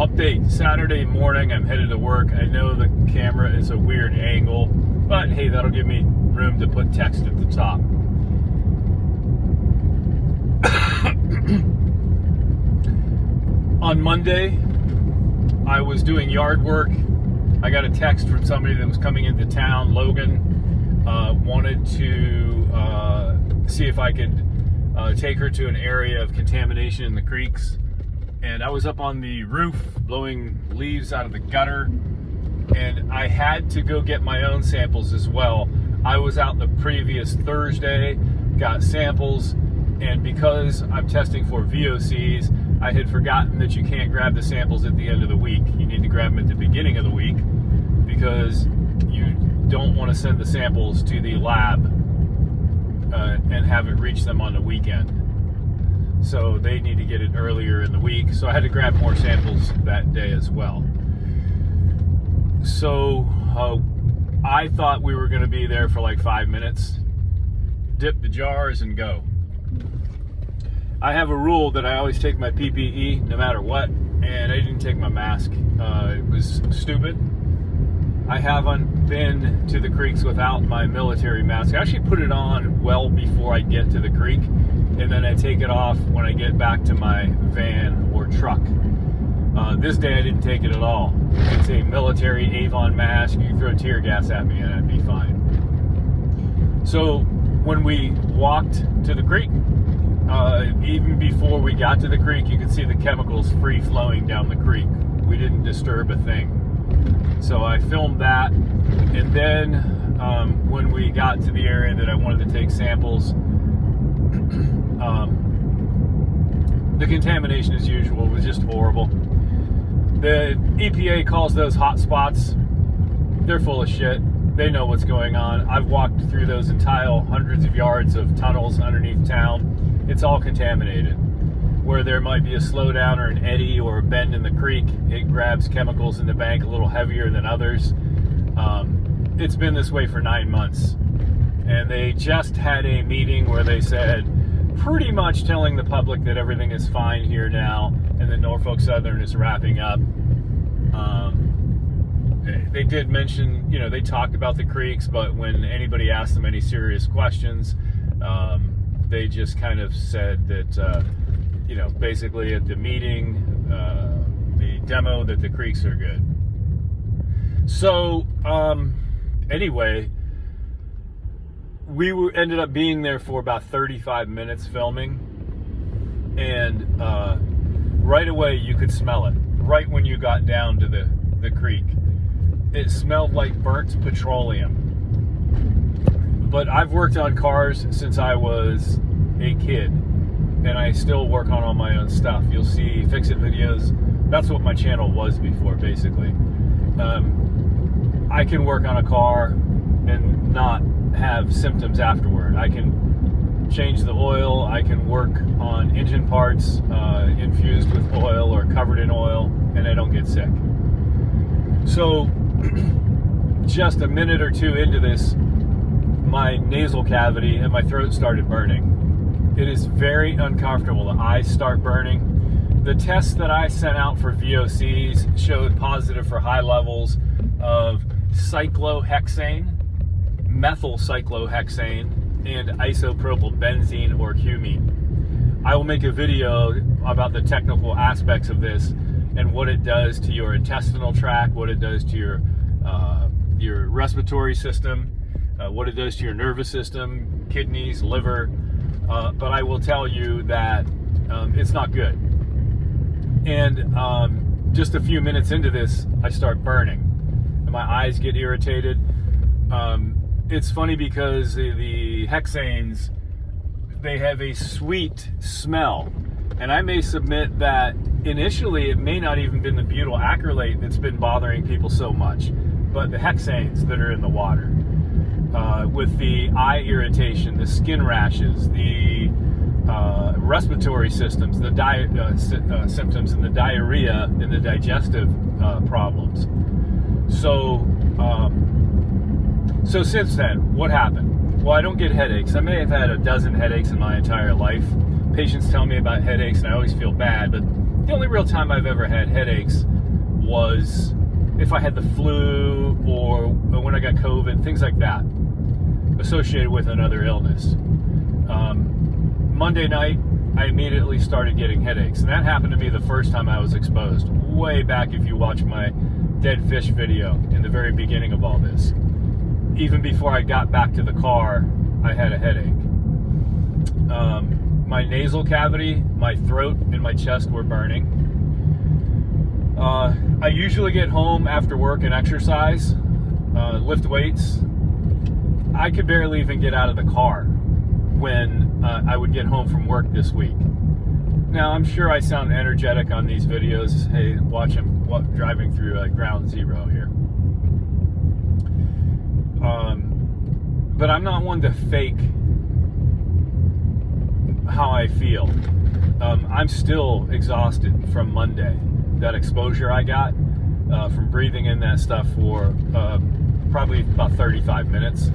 Update, Saturday morning, I'm headed to work. I know the camera is a weird angle, but hey, that'll give me room to put text at the top. On Monday, I was doing yard work. I got a text from somebody that was coming into town, Logan, wanted to see if I could take her to an area of contamination in the creeks. And I was up on the roof blowing leaves out of the gutter, and I had to go get my own samples as well. I was out the previous Thursday, got samples, and because I'm testing for VOCs, I had forgotten that you can't grab the samples at the end of the week. You need to grab them at the beginning of the week because you don't want to send the samples to the lab and have it reach them on the weekend. So they need to get it earlier in the week. So I had to grab more samples that day as well. So I thought we were going to be there for like 5 minutes, dip the jars and go. I have a rule that I always take my PPE no matter what, and I didn't take my mask. It was stupid. I haven't been to the creeks without my military mask. I actually put it on well before I get to the creek, and then I take it off when I get back to my van or truck. This day I didn't take it at all. It's a military Avon mask. You can throw tear gas at me and I'd be fine. So when we walked to the creek, even before we got to the creek, you could see the chemicals free flowing down the creek. We didn't disturb a thing. So I filmed that, and then when we got to the area that I wanted to take samples, the contamination as usual was just horrible. The EPA calls those hot spots. They're full of shit. They know what's going on. I've walked through those entire hundreds of yards of tunnels underneath town. It's all contaminated. Where there might be a slowdown or an eddy or a bend in the creek, it grabs chemicals in the bank a little heavier than others. It's been this way for 9 months. And they just had a meeting where they said, pretty much telling the public that everything is fine here now, and that Norfolk Southern is wrapping up. They did mention, they talked about the creeks, but when anybody asked them any serious questions, they just kind of said that, basically at the meeting, the demo, that the creeks are good. So, anyway, we ended up being there for about 35 minutes filming, and right away you could smell it. Right when you got down to the creek, it smelled like burnt petroleum. But I've worked on cars since I was a kid, and I still work on all my own stuff. You'll see fix-it videos. That's what my channel was before, basically. I can work on a car and not have symptoms afterward. I can change the oil. I can work on engine parts infused with oil or covered in oil, and I don't get sick. So just a minute or two into this, my nasal cavity and my throat started burning. It is very uncomfortable. The eyes start burning. The tests that I sent out for VOCs showed positive for high levels of cyclohexane, methyl cyclohexane, and isopropyl benzene or cumene. I will make a video about the technical aspects of this and what it does to your intestinal tract, what it does to your respiratory system, what it does to your nervous system, kidneys, liver. But I will tell you that it's not good. And just a few minutes into this, I start burning. And my eyes get irritated. It's funny because the hexanes, they have a sweet smell. And I may submit that initially it may not even been the butyl acrylate that's been bothering people so much, but the hexanes that are in the water. With the eye irritation, the skin rashes, the respiratory systems, the symptoms, and the diarrhea and the digestive problems. So since then, what happened? Well, I don't get headaches. I may have had a dozen headaches in my entire life. Patients tell me about headaches, and I always feel bad, but The only real time I've ever had headaches was if I had the flu or when I got COVID, things like that, associated with another illness. Monday night, I immediately started getting headaches, and that happened to me the first time I was exposed. Way back, if you watch my dead fish video in the very beginning of all this. Even before I got back to the car, I had a headache. My nasal cavity, my throat, and my chest were burning. I usually get home after work and exercise, lift weights. I could barely even get out of the car when I would get home from work this week. Now, I'm sure I sound energetic on these videos. Hey, watch him driving through ground zero here. But I'm not one to fake how I feel. I'm still exhausted from Monday. That exposure I got from breathing in that stuff for probably about 35 minutes.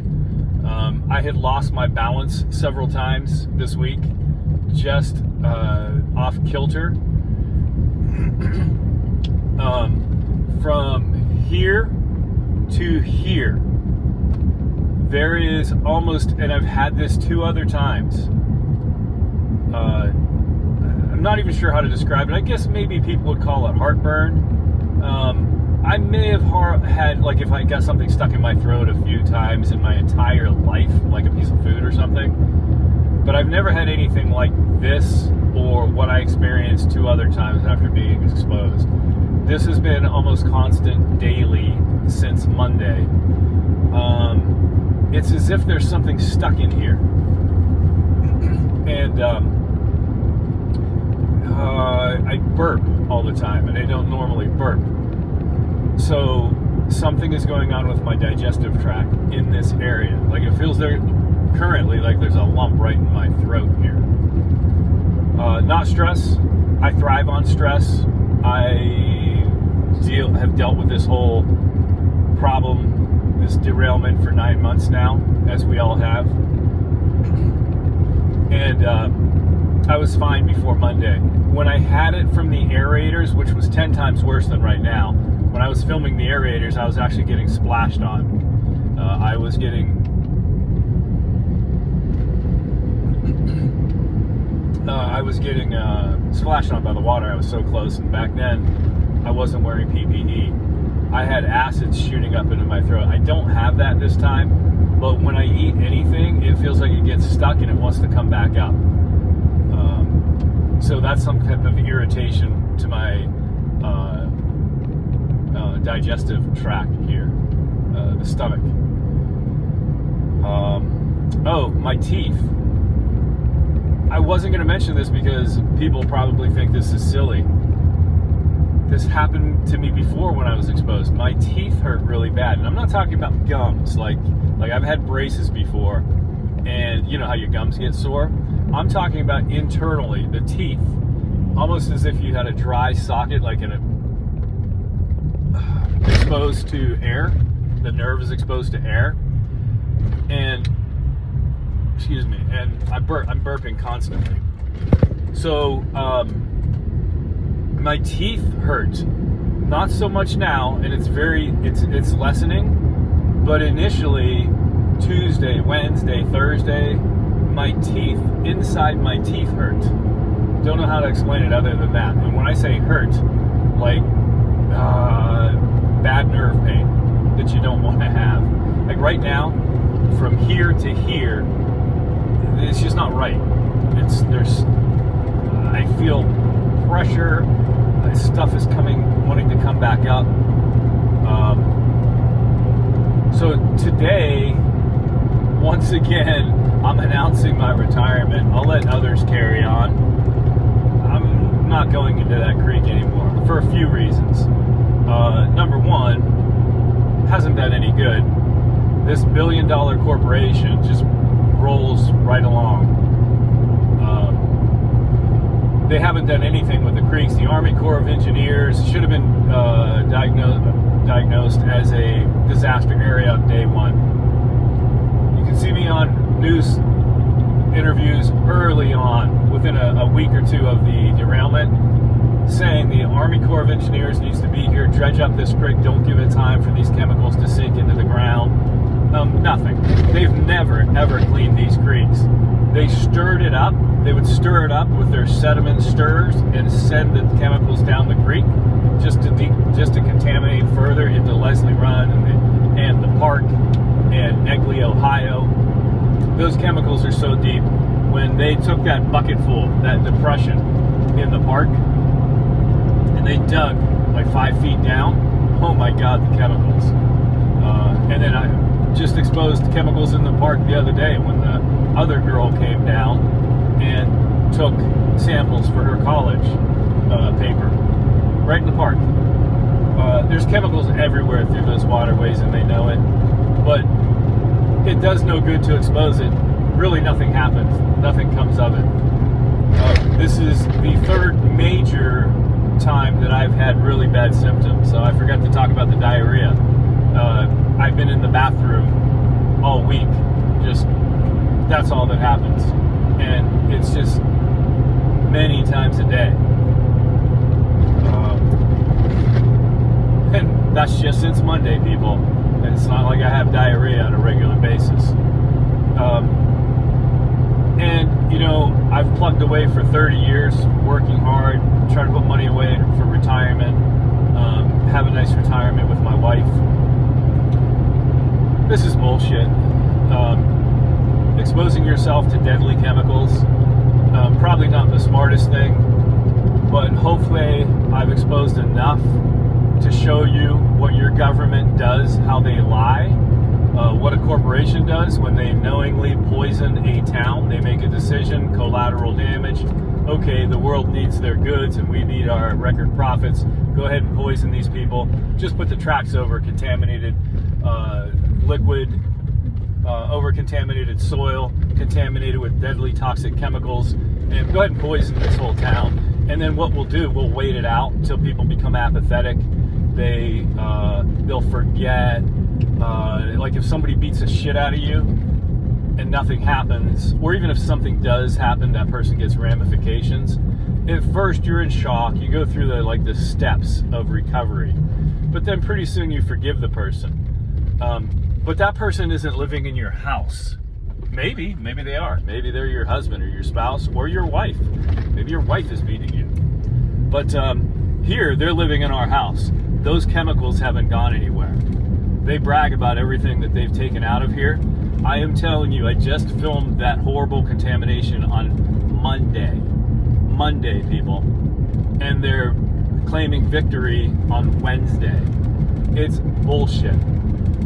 I had lost my balance several times this week, just off kilter. From here to here, there is almost, and I've had this 2 other times. I'm not even sure how to describe it. I guess maybe people would call it heartburn. I may have had, like, if I got something stuck in my throat a few times in my entire life, like a piece of food or something. But I've never had anything like this or what I experienced 2 other times after being exposed. This has been almost constant daily since Monday. It's as if there's something stuck in here. And I burp all the time, and I don't normally burp. So something is going on with my digestive tract in this area. Like, it feels there currently like there's a lump right in my throat here. Not stress. I thrive on stress. I have dealt with this whole problem, this derailment, for 9 months now, as we all have. And I was fine before Monday. When I had it from the aerators, which was 10 times worse than right now, when I was filming the aerators, I was actually getting splashed on. I was getting splashed on by the water. I was so close, and back then I wasn't wearing PPE. I had acids shooting up into my throat. I don't have that this time, but when I eat anything, it feels like it gets stuck and it wants to come back up. So that's some type of irritation to my digestive tract here, the stomach. Oh, my teeth. I wasn't going to mention this because people probably think this is silly. This happened to me before when I was exposed. My teeth hurt really bad, and I'm not talking about gums. Like I've had braces before, and you know how your gums get sore? I'm talking about internally, the teeth, almost as if you had a dry socket, like exposed to air. The nerve is exposed to air, and I'm burping constantly. So my teeth hurt, not so much now, and it's lessening. But initially, Tuesday, Wednesday, Thursday, my teeth, inside my teeth hurt. Don't know how to explain it other than that. And when I say hurt, like bad nerve pain that you don't want to have. Like right now, from here to here, it's just not right. I feel pressure. Stuff is wanting to come back up. So today, once again, I'm announcing my retirement. I'll let others carry on. I'm not going into that creek anymore for a few reasons. Number one, hasn't done any good. This billion-dollar corporation just rolls right along. They haven't done anything with the creeks. The Army Corps of Engineers should have been diagnosed as a disaster area on day one. You can see me on news interviews early on, within a week or two of the derailment, saying the Army Corps of Engineers needs to be here, dredge up this creek, don't give it time for these chemicals to sink into the ground. Nothing. They've never, ever cleaned these creeks. They stirred it up. They would stir it up with their sediment stirrers and send the chemicals down the creek just to contaminate further into Leslie Run and the park and Negley, Ohio. Those chemicals are so deep. When they took that bucketful, that depression in the park, and they dug like 5 feet down, oh my God, the chemicals. And then I just exposed chemicals in the park the other day when the other girl came down and took samples for her college paper right in the park. There's chemicals everywhere through those waterways, and they know it, but it does no good to expose it. Really nothing happens. Nothing comes of it. This is the third major time that I've had really bad symptoms. So I forgot to talk about the diarrhea. I've been in the bathroom all week. Just, that's all that happens. And it's just many times a day. And that's just since Monday, people. It's not like I have diarrhea on a regular basis. And, you know, I've plugged away for 30 years, working hard, trying to put money away for retirement, have a nice retirement with my wife. This is bullshit. Exposing yourself to deadly chemicals, probably not the smartest thing, but hopefully I've exposed enough to show you what your government does, how they lie, what a corporation does when they knowingly poison a town. They make a decision, collateral damage. Okay, the world needs their goods and we need our record profits. Go ahead and poison these people. Just put the tracks over contaminated liquid, over contaminated soil, contaminated with deadly toxic chemicals, and go ahead and poison this whole town. And then what we'll do, we'll wait it out until people become apathetic. They'll forget. Like if somebody beats the shit out of you and nothing happens, or even if something does happen, that person gets ramifications. At first you're in shock, you go through the steps of recovery, but then pretty soon you forgive the person. But that person isn't living in your house. Maybe they are. Maybe they're your husband or your spouse or your wife. Maybe your wife is beating you. But here, they're living in our house. Those chemicals haven't gone anywhere. They brag about everything that they've taken out of here. I am telling you, I just filmed that horrible contamination on Monday, people. And they're claiming victory on Wednesday. It's bullshit.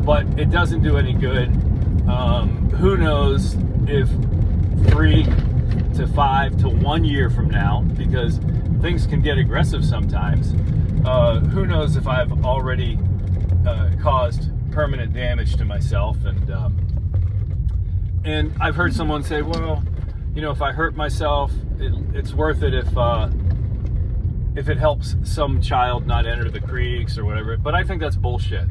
But it doesn't do any good. Who knows if 3 to 5 to 1 year from now, because things can get aggressive sometimes. Who knows if I've already caused permanent damage to myself, and I've heard someone say, well, you know, if I hurt myself, it's worth it if it helps some child not enter the creeks or whatever. But I think that's bullshit.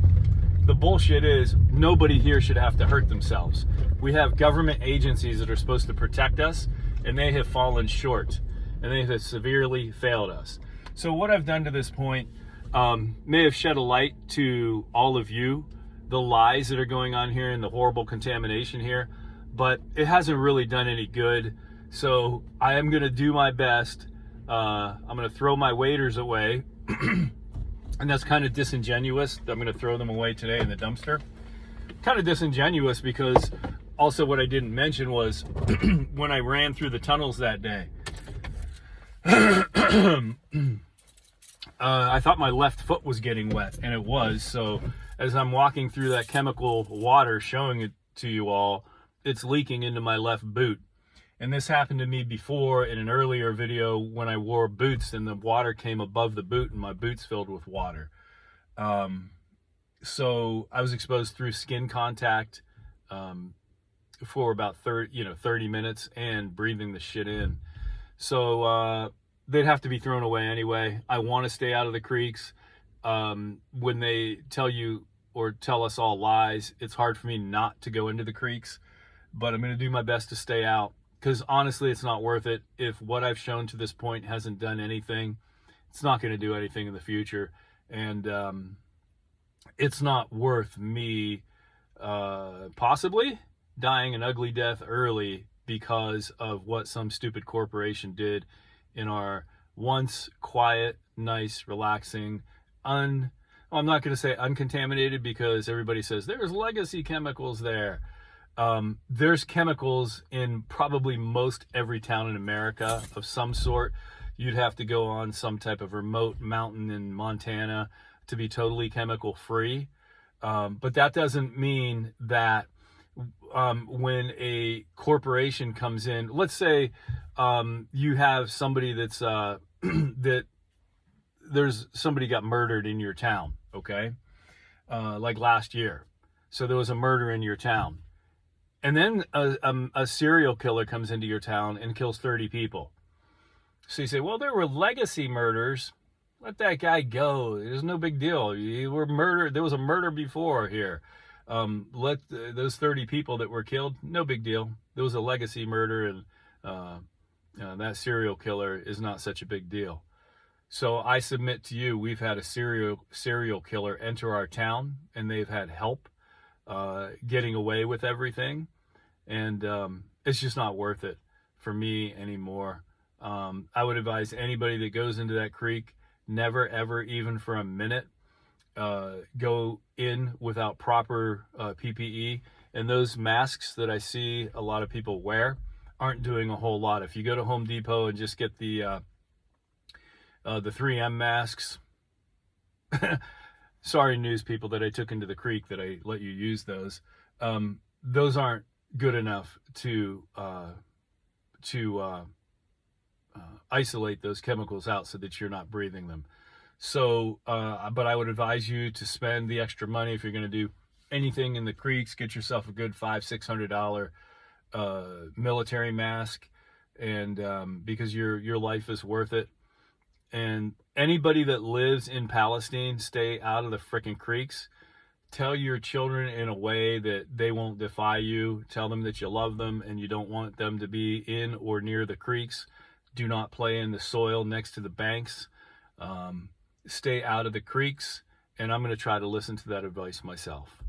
The bullshit is nobody here should have to hurt themselves. We have government agencies that are supposed to protect us, and they have fallen short, and they have severely failed us. So what I've done to this point may have shed a light to all of you, the lies that are going on here and the horrible contamination here, but it hasn't really done any good. So I am going to do my best. I'm going to throw my waders away. And that's kind of disingenuous. I'm going to throw them away today in the dumpster. Kind of disingenuous because also what I didn't mention was when I ran through the tunnels that day, I thought my left foot was getting wet, and it was. So as I'm walking through that chemical water, showing it to you all, it's leaking into my left boot. And this happened to me before in an earlier video when I wore boots and the water came above the boot and my boots filled with water. So I was exposed through skin contact for about 30 minutes and breathing the shit in. So they'd have to be thrown away anyway. I want to stay out of the creeks. When they tell you or tell us all lies, it's hard for me not to go into the creeks, but I'm going to do my best to stay out. Because honestly, it's not worth it. If what I've shown to this point hasn't done anything, It's not going to do anything in the future, and it's not worth me possibly dying an ugly death early because of what some stupid corporation did in our once quiet, nice, relaxing, I'm not going to say uncontaminated, because everybody says there's legacy chemicals there. There's chemicals in probably most every town in America of some sort. You'd have to go on some type of remote mountain in Montana to be totally chemical free. But that doesn't mean that when a corporation comes in, let's say you have somebody that's that there's somebody got murdered in your town, okay? Like last year. So there was a murder in your town. And then a serial killer comes into your town and kills 30 people. So you say, well, there were legacy murders. Let that guy go. There's no big deal. You were murdered. There was a murder before here. Let those 30 people that were killed, no big deal. There was a legacy murder, and that serial killer is not such a big deal. So I submit to you, we've had a serial killer enter our town, and they've had help getting away with everything, and it's just not worth it for me anymore. I would advise anybody that goes into that creek, never ever, even for a minute, go in without proper PPE. And those masks that I see a lot of people wear aren't doing a whole lot. If you go to Home Depot and just get the 3M masks, sorry news people that I took into the creek that I let you use those. Those aren't good enough to isolate those chemicals out so that you're not breathing them. So, but I would advise you to spend the extra money if you're going to do anything in the creeks. Get yourself a good $500-600 military mask, and because your life is worth it. And anybody that lives in Palestine, stay out of the frickin' creeks. Tell your children in a way that they won't defy you. Tell them that you love them and you don't want them to be in or near the creeks. Do not play in the soil next to the banks. Stay out of the creeks. And I'm going to try to listen to that advice myself.